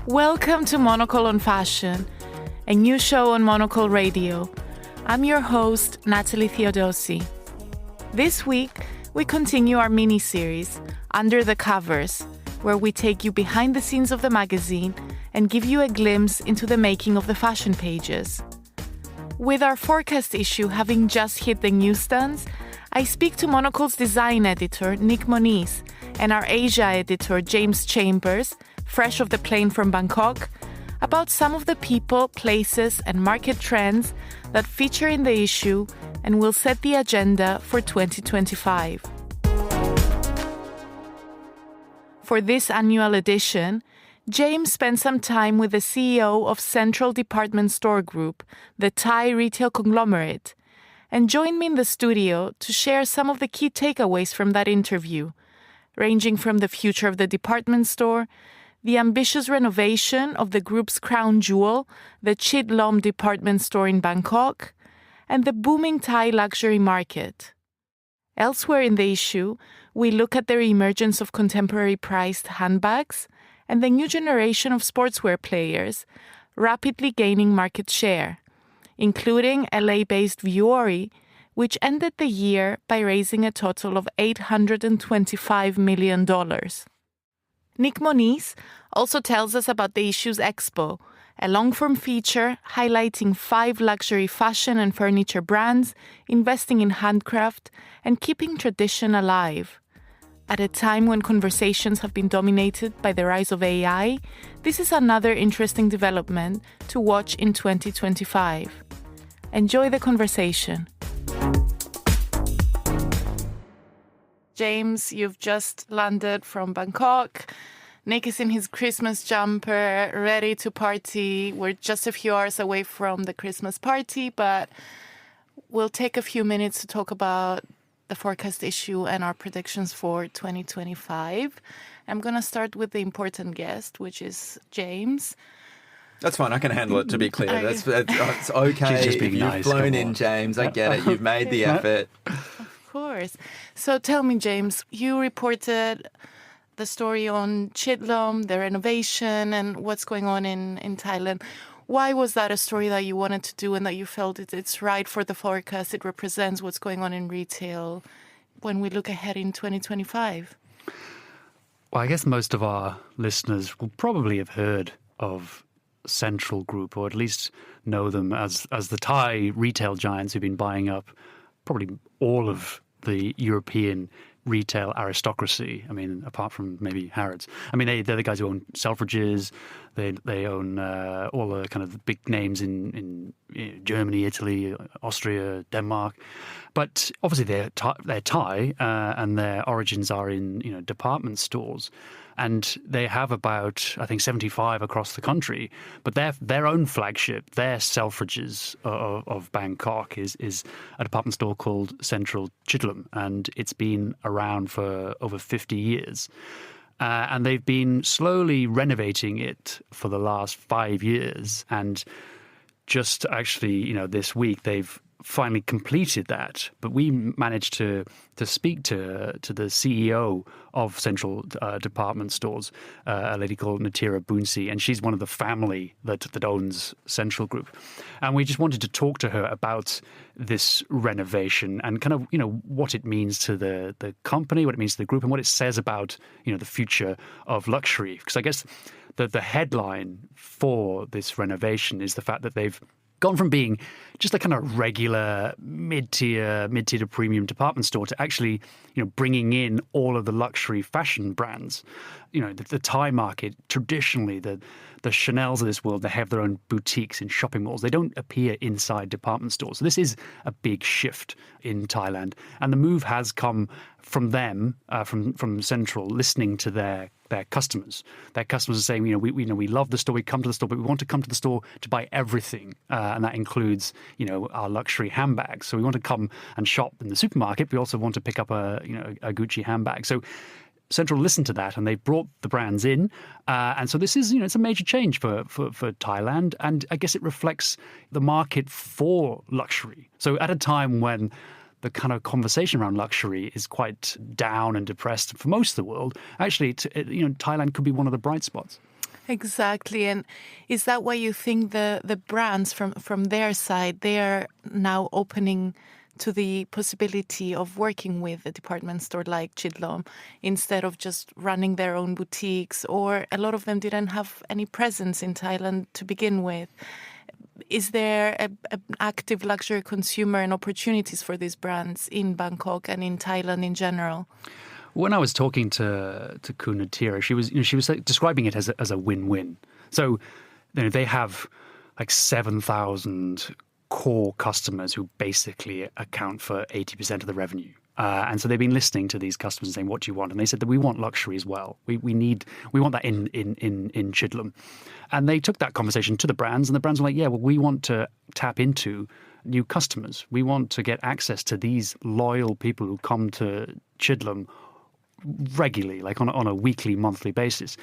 Welcome to Monocle on Fashion, a new show on Monocle Radio. I'm your host, Natalie Theodosi. This week, we continue our mini-series, Under the Covers, where we take you behind the scenes of the magazine and give you a glimpse into the making of the fashion pages. With our forecast issue having just hit the newsstands, I speak to Monocle's design editor, Nic Monisse, and our Asia editor, James Chambers, fresh off the plane from Bangkok, about some of the people, places, and market trends that feature in the issue and will set the agenda for 2025. For this annual edition, James spent some time with the CEO of Central Department Store Group, the Thai retail conglomerate, and joined me in the studio to share some of the key takeaways from that interview, ranging from the future of the department store, the ambitious renovation of the group's crown jewel, the Chit Lom department store in Bangkok, and the booming Thai luxury market. Elsewhere in the issue, we look at the emergence of contemporary priced handbags and the new generation of sportswear players rapidly gaining market share, including LA-based Vuori, which ended the year by raising a total of $825 million. Nic Monisse also tells us about the issue's expo, a long-form feature highlighting 5 luxury fashion and furniture brands investing in handcraft and keeping tradition alive. At a time when conversations have been dominated by the rise of AI, this is another interesting development to watch in 2025. Enjoy the conversation. James, you've just landed from Bangkok. Nick is in his Christmas jumper, ready to party. We're just a few hours away from the Christmas party, but we'll take a few minutes to talk about the forecast issue and our predictions for 2025. I'm going to start with the important guest, which is James. That's fine. I can handle it, to be clear. It's okay. She's just being You've nice. flown in, James. I get it. You've made the effort. Of course. So tell me, James, you reported the story on Chit Lom, the renovation, and what's going on in Thailand. Why was that a story that you wanted to do and that you felt it's right for the forecast? It represents what's going on in retail when we look ahead in 2025? Well, I guess most of our listeners will probably have heard of Central Group, or at least know them as the Thai retail giants who've been buying up probably all of the European retail aristocracy. I mean, apart from maybe Harrods. I mean, they're the guys who own Selfridges. They own all the kind of big names in Germany, Italy, Austria, Denmark. But obviously they're Thai, and their origins are in department stores. And they have about, I think, 75 across the country. But their own flagship, their Selfridges of Bangkok, is a department store called Central Chitlum. And it's been around for over 50 years. And they've been slowly renovating it for the last 5 years. And just actually, this week, they've finally completed that. But we managed to speak to the CEO of Central Department Stores, a lady called Natalie Theodosi, and she's one of the family that owns Central Group. And we just wanted to talk to her about this renovation and kind of, what it means to the company, what it means to the group, and what it says about, the future of luxury. Because I guess the headline for this renovation is the fact that they've gone from being just a kind of regular mid-tier to premium department store to actually, bringing in all of the luxury fashion brands. The Thai market, traditionally, the Chanels of this world, they have their own boutiques in shopping malls. They don't appear inside department stores. So this is a big shift in Thailand. And the move has come from them, from Central, listening to their customers. Their customers are saying, we love the store, we come to the store, but we want to come to the store to buy everything. And that includes, our luxury handbags. So we want to come and shop in the supermarket, but we also want to pick up a Gucci handbag. So Central listened to that and they brought the brands in. And so this is, it's a major change for Thailand. And I guess it reflects the market for luxury. So at a time when the kind of conversation around luxury is quite down and depressed for most of the world, actually, Thailand could be one of the bright spots. Exactly. And is that why you think the brands from their side, they are now opening to the possibility of working with a department store like Chidlom instead of just running their own boutiques, or a lot of them didn't have any presence in Thailand to begin with? Is there an active luxury consumer and opportunities for these brands in Bangkok and in Thailand in general? When I was talking to Kuna Tira, she was describing it as a win-win. So they have like 7,000 core customers who basically account for 80% of the revenue. And so they've been listening to these customers and saying, what do you want? And they said that we want luxury as well. We want that in Chidlom. And they took that conversation to the brands, and the brands were like, yeah, well, we want to tap into new customers. We want to get access to these loyal people who come to Chidlom regularly, like on a weekly, monthly basis.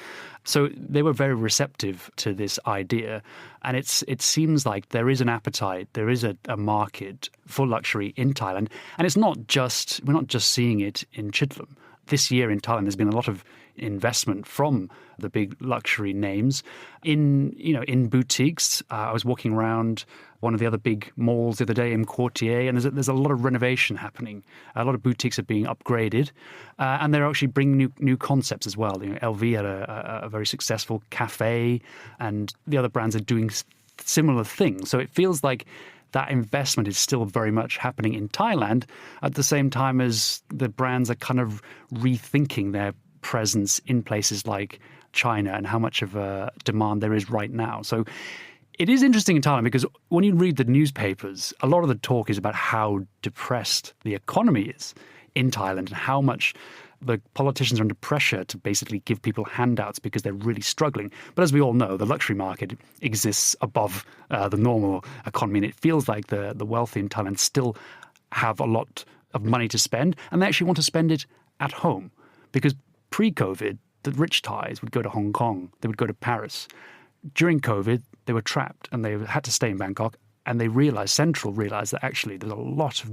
So they were very receptive to this idea. And it seems like there is an appetite, there is a market for luxury in Thailand. And we're not just seeing it in Chidlom. This year in Thailand, there's been a lot of investment from the big luxury names in boutiques. I was walking around one of the other big malls the other day in Quartier, and there's a lot of renovation happening. A lot of boutiques are being upgraded, and they're actually bringing new concepts as well. LV had a very successful cafe, and the other brands are doing similar things. So it feels like that investment is still very much happening in Thailand at the same time as the brands are kind of rethinking their presence in places like China and how much of a demand there is right now. So it is interesting in Thailand because when you read the newspapers, a lot of the talk is about how depressed the economy is in Thailand and how much the politicians are under pressure to basically give people handouts because they're really struggling. But as we all know, the luxury market exists above the normal economy, and it feels like the wealthy in Thailand still have a lot of money to spend, and they actually want to spend it at home. Because pre-COVID, the rich Thais would go to Hong Kong, they would go to Paris. During COVID, they were trapped and they had to stay in Bangkok, and Central realised that actually there's a lot of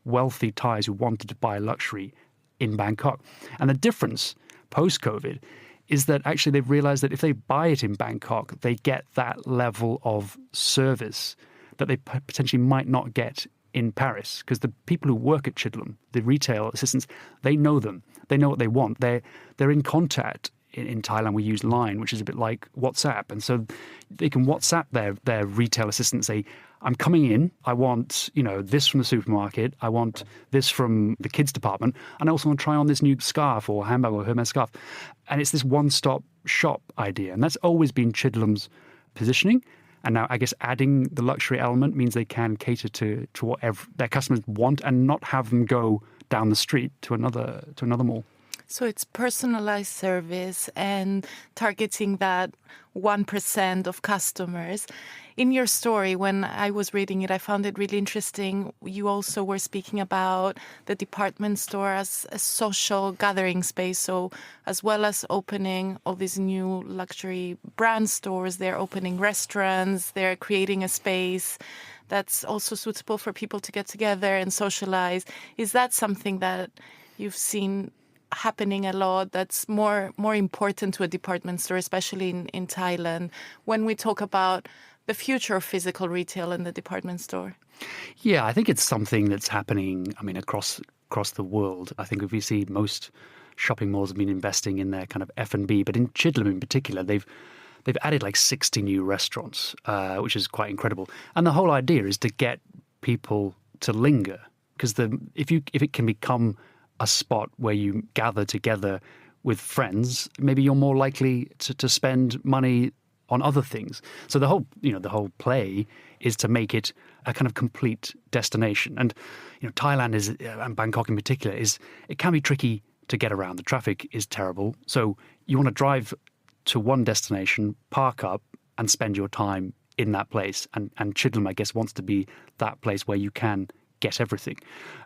wealthy Thais who wanted to buy luxury in Bangkok. And the difference post-COVID is that actually they've realized that if they buy it in Bangkok, they get that level of service that they potentially might not get in Paris, because the people who work at Chidlom, the retail assistants, they know them. They know what they want. They're in contact. In Thailand, we use Line, which is a bit like WhatsApp. And so they can WhatsApp their retail assistant and say, I'm coming in, I want, this from the supermarket, I want this from the kids department, and I also want to try on this new scarf or handbag or Hermes scarf. And it's this one-stop shop idea. And that's always been Chidlom's positioning. And now I guess adding the luxury element means they can cater to whatever their customers want and not have them go down the street to another mall. So it's personalized service and targeting that 1% of customers. In your story, when I was reading it, I found it really interesting. You also were speaking about the department store as a social gathering space. So as well as opening all these new luxury brand stores, they're opening restaurants, they're creating a space that's also suitable for people to get together and socialize. Is that something that you've seen happening a lot, that's more important to a department store, especially in Thailand, when we talk about the future of physical retail in the department store? Yeah, I think it's something that's happening, across the world. I think if we see most shopping malls have been investing in their kind of F&B, but in Chidlom in particular, they've added like 60 new restaurants, which is quite incredible. And the whole idea is to get people to linger, because if it can become a spot where you gather together with friends, maybe you're more likely to spend money on other things. So the whole play is to make it a kind of complete destination. And Thailand and Bangkok in particular it can be tricky to get around. The traffic is terrible. So you want to drive to one destination, park up, and spend your time in that place. And Chidlom, I guess, wants to be that place where you can get everything.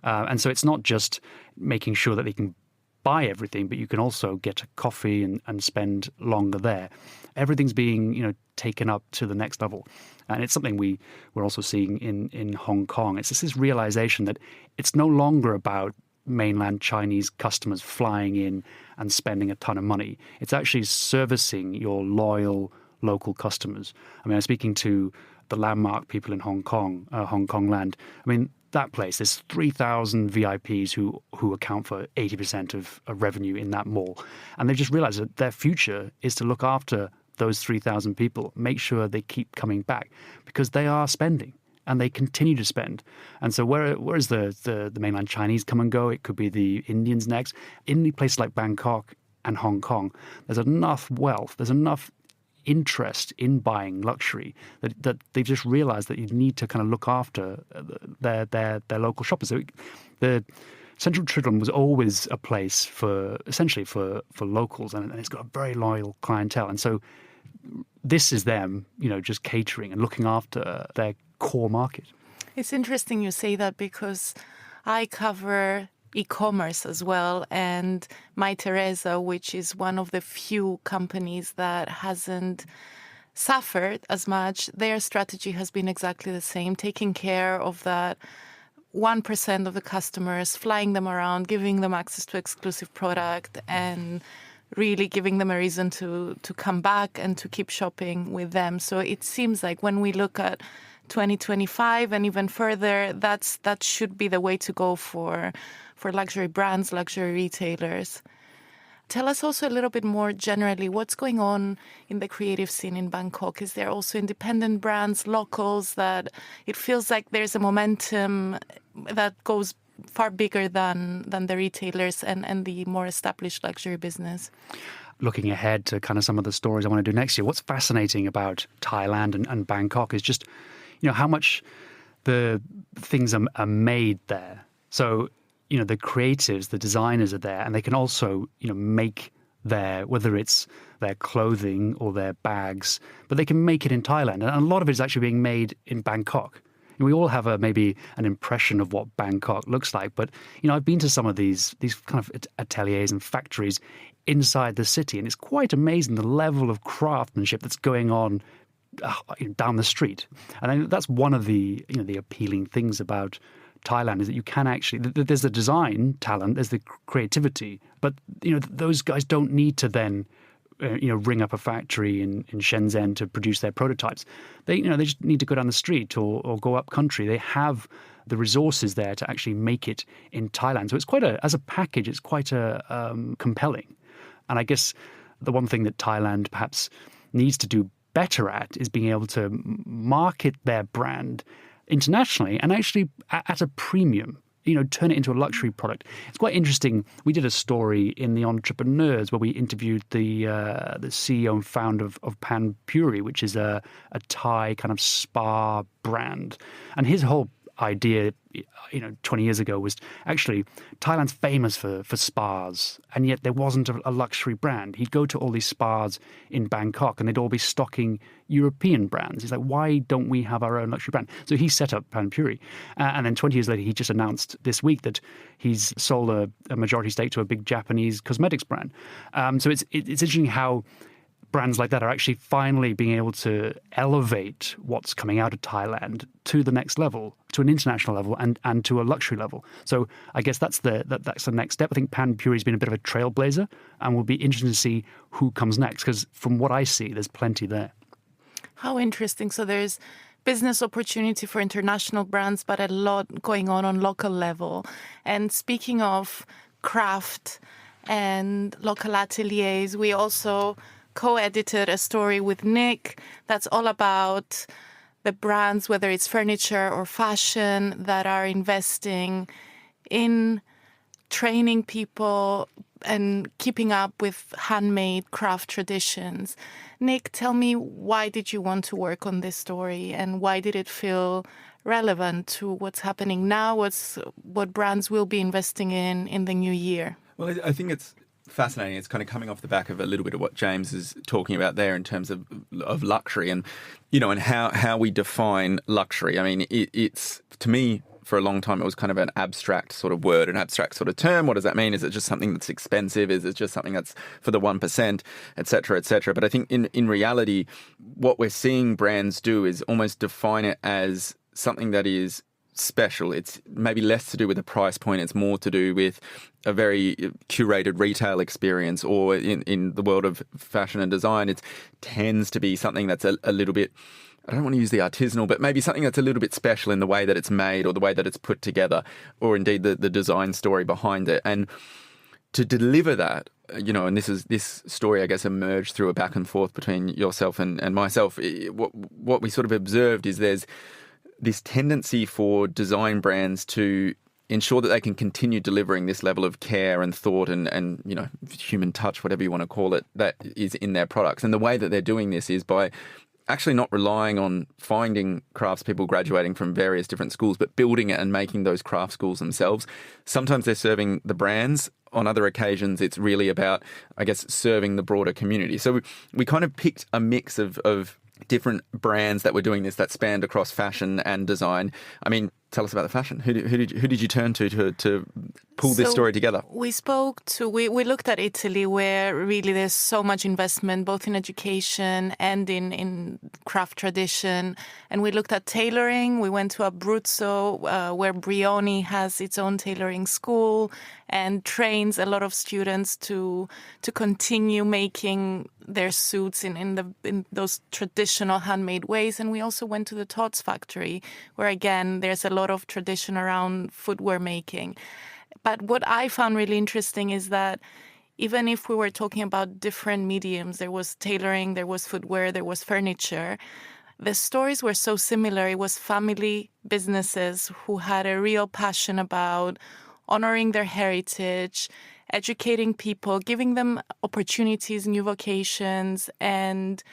And so it's not just making sure that they can buy everything, but you can also get a coffee and spend longer there. Everything's being, taken up to the next level. And it's something we're also seeing in Hong Kong. It's just this realization that it's no longer about mainland Chinese customers flying in and spending a ton of money. It's actually servicing your loyal local customers. I mean, I'm speaking to the landmark people in Hong Kong, Hong Kong Land. I mean, that place, there's 3,000 VIPs who account for 80% of revenue in that mall. And they've just realized that their future is to look after those 3,000 people, make sure they keep coming back because they are spending and they continue to spend. And so whereas the mainland Chinese come and go, it could be the Indians next. In places like Bangkok and Hong Kong, there's enough wealth, there's enough interest in buying luxury that they've just realized that you need to kind of look after their local shoppers. So the Central Tridlum was always a place for locals, and it's got a very loyal clientele. And so this is them, just catering and looking after their core market. It's interesting you say that because I cover e-commerce as well, and My Teresa, which is one of the few companies that hasn't suffered as much, their strategy has been exactly the same, taking care of that 1% of the customers, flying them around, giving them access to exclusive product, and really giving them a reason to come back and to keep shopping with them. So it seems like when we look at 2025 and even further, that should be the way to go for luxury brands, luxury retailers. Tell us also a little bit more generally, what's going on in the creative scene in Bangkok? Is there also independent brands, locals, that it feels like there's a momentum that goes far bigger than the retailers and the more established luxury business? Looking ahead to kind of some of the stories I want to do next year, what's fascinating about Thailand and Bangkok is just, how much the things are made there. So, the creatives, the designers are there, and they can also, make whether it's their clothing or their bags, but they can make it in Thailand. And a lot of it is actually being made in Bangkok. And we all have maybe an impression of what Bangkok looks like. But, I've been to some of these kind of ateliers and factories inside the city, and it's quite amazing the level of craftsmanship that's going on down the street. And I think that's one of the appealing things about Thailand is that you can actually, there's the design talent, there's the creativity, but those guys don't need to then ring up a factory in Shenzhen to produce their prototypes. They just need to go down the street or go up country. They have the resources there to actually make it in Thailand. So it's as a package, it's quite compelling. And I guess the one thing that Thailand perhaps needs to do better at is being able to market their brand internationally and actually at a premium, turn it into a luxury product. It's quite interesting. We did a story in the Entrepreneurs where we interviewed the CEO and founder of Pan Puri, which is a Thai kind of spa brand. And his whole idea, 20 years ago was actually Thailand's famous for spas, and yet there wasn't a luxury brand. He'd go to all these spas in Bangkok and they'd all be stocking European brands. He's like, why don't we have our own luxury brand? So he set up Pan Puri. And then 20 years later, he just announced this week that he's sold a majority stake to a big Japanese cosmetics brand. So it's interesting how brands like that are actually finally being able to elevate what's coming out of Thailand to the next level, to an international level and to a luxury level. So I guess that's the next step. I think Pan Puri's been a bit of a trailblazer, and we'll be interested to see who comes next, because from what I see, there's plenty there. How interesting. So there's business opportunity for international brands, but a lot going on local level. And speaking of craft and local ateliers, we also co-edited a story with Nic that's all about the brands, whether it's furniture or fashion, that are investing in training people and keeping up with handmade craft traditions. Nic, tell me, why did you want to work on this story, and why did it feel relevant to what's happening now, what brands will be investing in the new year? Well, I think it's fascinating. It's kind of coming off the back of a little bit of what James is talking about there in terms of luxury and, and how we define luxury. I mean, it's, to me, for a long time it was kind of an abstract sort of word, an abstract sort of term. What does that mean? Is it just something that's expensive? Is it just something that's for the 1%, et cetera, et cetera? But I think in reality, what we're seeing brands do is almost define it as something that is special. It's maybe less to do with the price point. It's more to do with a very curated retail experience, or in the world of fashion and design, it tends to be something that's a little bit, I don't want to use the artisanal, but maybe something that's a little bit special in the way that it's made or the way that it's put together, or indeed the design story behind it. And to deliver that, and this story, I guess, emerged through a back and forth between yourself and myself. What we sort of observed is there's this tendency for design brands to ensure that they can continue delivering this level of care and thought and human touch, whatever you want to call it, that is in their products. And the way that they're doing this is by actually not relying on finding craftspeople graduating from various different schools, but building it and making those craft schools themselves. Sometimes they're serving the brands. On other occasions, it's really about, I guess, serving the broader community. So we kind of picked a mix of different brands that were doing this that spanned across fashion and design. I mean, tell us about the fashion. Who did you turn to pull this story together? We looked at Italy, where really there's so much investment both in education and in craft tradition. And we looked at tailoring. We went to Abruzzo, where Brioni has its own tailoring school and trains a lot of students to continue making their suits in those traditional handmade ways. And we also went to the Tots factory, where again there's a lot of tradition around footwear making. But what I found really interesting is that even if we were talking about different mediums, there was tailoring, there was footwear, there was furniture, the stories were so similar. It was family businesses who had a real passion about honoring their heritage, educating people, giving them opportunities, new vocations, and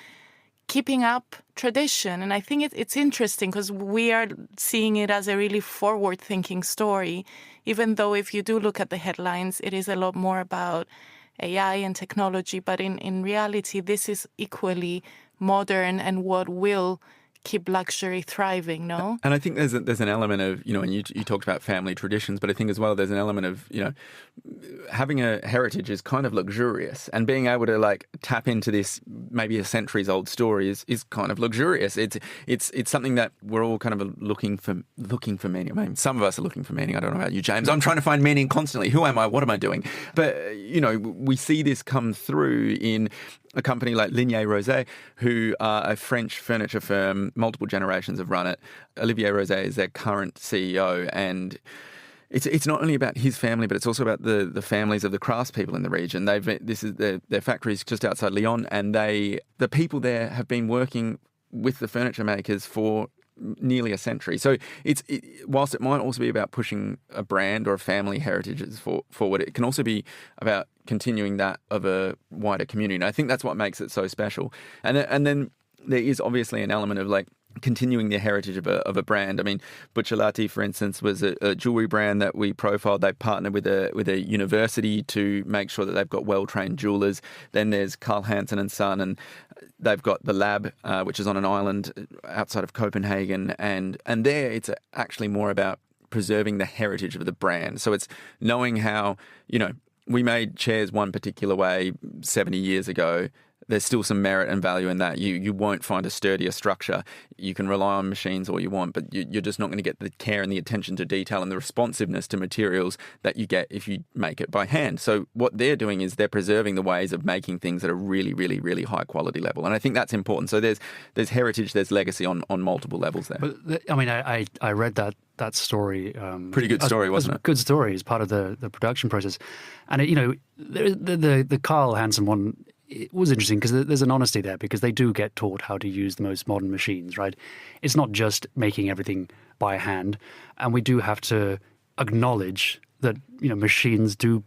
keeping up tradition. And I think it's interesting because we are seeing it as a really forward-thinking story, even though if you do look at the headlines, it is a lot more about AI and technology. But in reality, this is equally modern and what will keep luxury thriving, no? And I think there's an element of, and you talked about family traditions, but I think as well there's an element of, having a heritage is kind of luxurious, and being able to tap into this maybe a centuries old story is kind of luxurious. It's something that we're all kind of looking for meaning. I mean, some of us are looking for meaning. I don't know about you, James. I'm trying to find meaning constantly. Who am I? What am I doing? But, we see this come through in a company like Ligné Rosé, who are a French furniture firm. Multiple generations have run it. Olivier Rosé is their current CEO, and it's not only about his family, but it's also about the families of the craftspeople in the region. This is their factories just outside Lyon, and the people there have been working with the furniture makers for nearly a century. So whilst it might also be about pushing a brand or a family heritage forward, it can also be about continuing that of a wider community. And I think that's what makes it so special. And then there is obviously an element of continuing the heritage of a brand. I mean, Buccellati, for instance, was a jewelry brand that we profiled. They partnered with a university to make sure that they've got well-trained jewelers. Then there's Carl Hansen and Son, and they've got the lab, which is on an island outside of Copenhagen. And there it's actually more about preserving the heritage of the brand. So it's knowing how, we made chairs one particular way 70 years ago. There's still some merit and value in that. You won't find a sturdier structure. You can rely on machines all you want, but you're just not going to get the care and the attention to detail and the responsiveness to materials that you get if you make it by hand. So what they're doing is they're preserving the ways of making things at a really, really, really high quality level. And I think that's important. So there's heritage, there's legacy on multiple levels there. But I mean, I read that story. Pretty good story, wasn't it? Good story as part of the production process. And, the Carl Hansen one, it was interesting because there's an honesty there, because they do get taught how to use the most modern machines, right? It's not just making everything by hand. And we do have to acknowledge that, machines do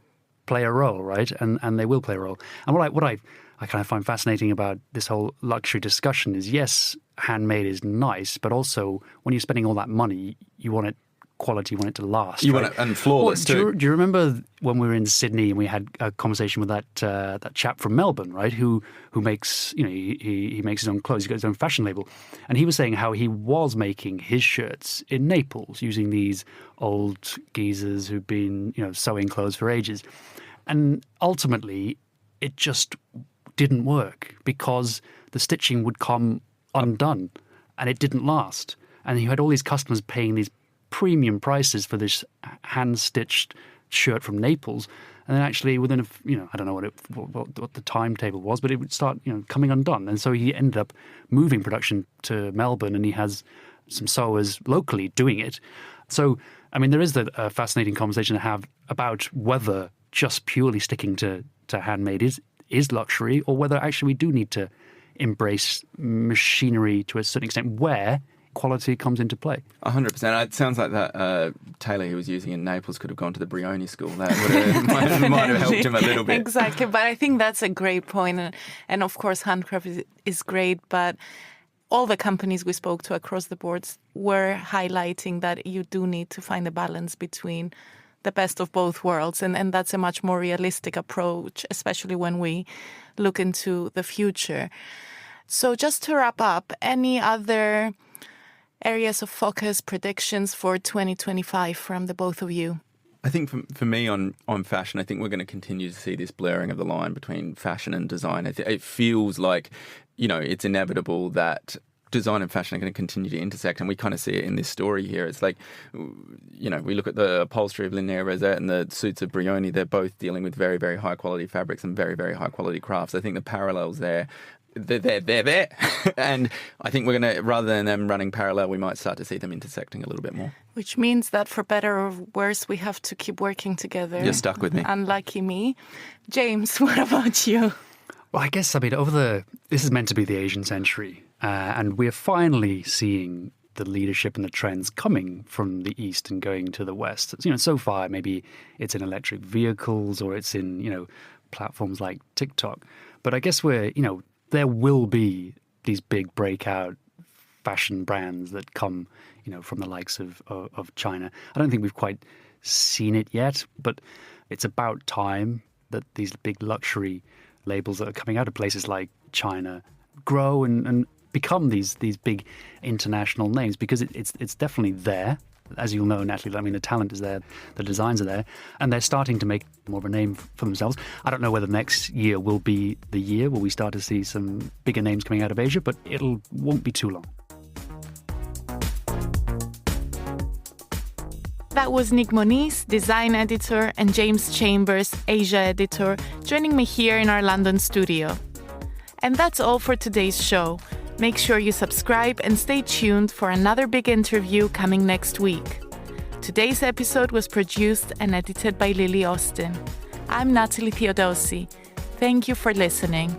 play a role, right? And they will play a role. And what I kind of find fascinating about this whole luxury discussion is, yes, handmade is nice, but also when you're spending all that money, you want it quality, you want it to last. You right? want it, and flawless too. Do you remember when we were in Sydney and we had a conversation with that chap from Melbourne, right? Who makes, you know, he makes his own clothes. He's got his own fashion label, and he was saying how he was making his shirts in Naples using these old geezers who've been, you know, sewing clothes for ages, and ultimately it just didn't work because the stitching would come undone and it didn't last. And you had all these customers paying these premium prices for this hand-stitched shirt from Naples. And then actually within I don't know what the timetable was, but it would start, you know, coming undone. And so he ended up moving production to Melbourne, and he has some sewers locally doing it. So, I mean, there is a fascinating conversation to have about whether just purely sticking to handmade is luxury, or whether actually we do need to embrace machinery to a certain extent where quality comes into play. 100%. It sounds like that tailor he was using in Naples could have gone to the Brioni school. That might have helped him a little bit. Exactly. But I think that's a great point. And of course, handcraft is great, but all the companies we spoke to across the boards were highlighting that you do need to find a balance between the best of both worlds. And that's a much more realistic approach, especially when we look into the future. So just to wrap up, any other areas of focus, predictions for 2025 from the both of you? I think for me on fashion, I think we're going to continue to see this blurring of the line between fashion and design. It feels like, you know, it's inevitable that design and fashion are going to continue to intersect, and we kind of see it in this story here. It's like, you know, we look at the upholstery of Linnaea Rosette and the suits of Brioni. They're both dealing with very, very high quality fabrics and very, very high quality crafts. I think the parallels there, they're there. And I think we're going to, rather than them running parallel, we might start to see them intersecting a little bit more. Which means that for better or worse, we have to keep working together. You're stuck with me. Unlucky me. James, what about you? Well, I guess, I mean, this is meant to be the Asian century, and we're finally seeing the leadership and the trends coming from the East and going to the West. You know, so far, maybe it's in electric vehicles or it's in, you know, platforms like TikTok. But I guess there will be these big breakout fashion brands that come, you know, from the likes of China. I don't think we've quite seen it yet, but it's about time that these big luxury labels that are coming out of places like China grow and become these big international names, because it's definitely there. As you'll know, Natalie, I mean, the talent is there, the designs are there, and they're starting to make more of a name for themselves. I don't know whether next year will be the year where we start to see some bigger names coming out of Asia, but won't be too long. That was Nic Monisse, design editor, and James Chambers, Asia editor, joining me here in our London studio. And that's all for today's show. Make sure you subscribe and stay tuned for another big interview coming next week. Today's episode was produced and edited by Lily Austin. I'm Natalie Theodosi. Thank you for listening.